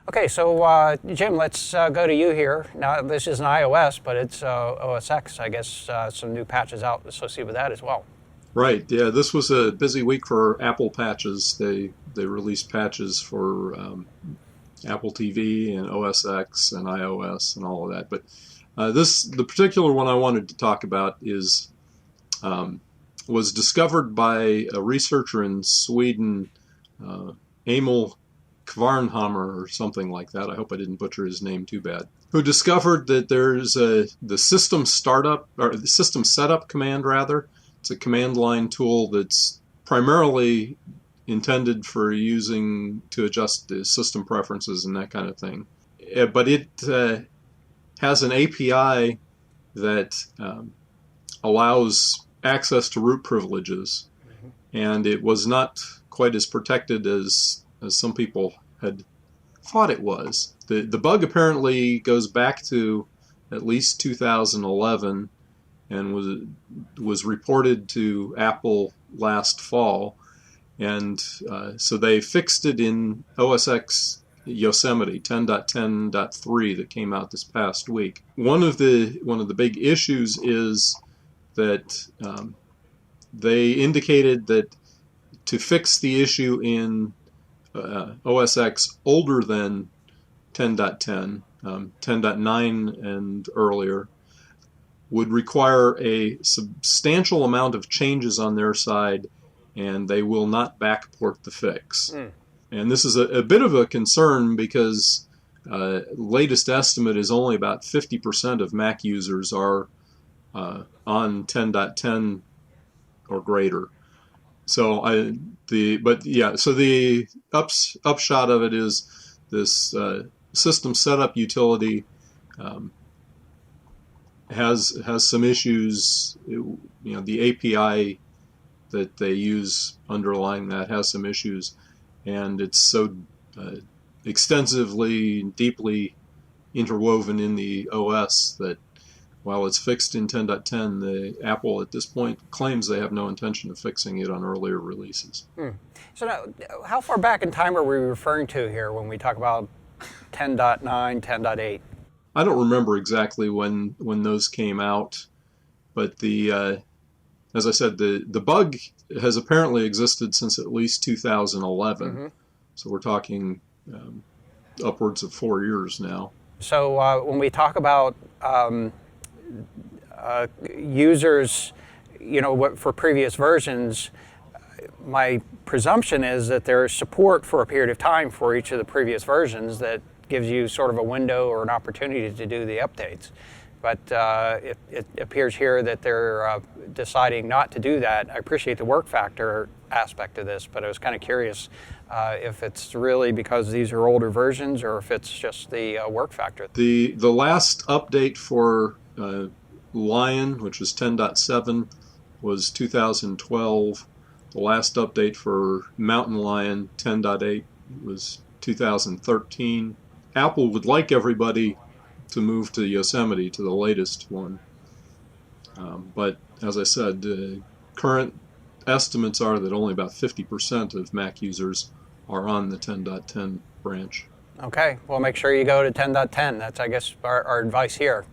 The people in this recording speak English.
Okay, so Jim, let's go to you here. Now, this is an iOS, but it's OS X. I guess some new patches out associated with that as well. Right. Yeah, this was a busy week for Apple patches. They released patches for Apple TV and OS X and iOS and all of that. But the particular one I wanted to talk about is was discovered by a researcher in Sweden, Emil Kvarnhammer or something like that. I hope I didn't butcher his name too bad. Who discovered that there's the system startup or the system setup command rather. It's a command line tool that's primarily intended for using to adjust the system preferences and that kind of thing. But it has an API that allows access to root privileges, and it was not quite as protected as some people had thought it was. The bug apparently goes back to at least 2011 and was reported to Apple last fall, and so they fixed it in OS X Yosemite 10.10.3 that came out this past week. One of the big issues is that they indicated that to fix the issue in OS X older than 10.10, 10.9 and earlier, would require a substantial amount of changes on their side, and they will not backport the fix. And this is a bit of a concern because latest estimate is only about 50% of Mac users are on 10.10 or greater. So the upshot of it is this system setup utility has some issues. The API that they use underlying that has some issues, and it's so extensively and deeply interwoven in the OS that while it's fixed in 10.10, the Apple at this point claims they have no intention of fixing it on earlier releases. So now, how far back in time are we referring to here when we talk about 10.9, 10.8? I don't remember exactly when those came out, but as I said, the bug has apparently existed since at least 2011. So we're talking upwards of 4 years now. So when we talk about users, for previous versions, my presumption is that there's support for a period of time for each of the previous versions that gives you sort of a window or an opportunity to do the updates. But it appears here that they're deciding not to do that. I appreciate the work factor aspect of this, but I was kind of curious if it's really because these are older versions or if it's just the work factor. The last update for Lion, which was 10.7, was 2012. The last update for Mountain Lion, 10.8, was 2013. Apple would like everybody to move to Yosemite, to the latest one. But as I said, current estimates are that only about 50% of Mac users are on the 10.10 branch. Okay, well, make sure you go to 10.10. That's, I guess, our advice here.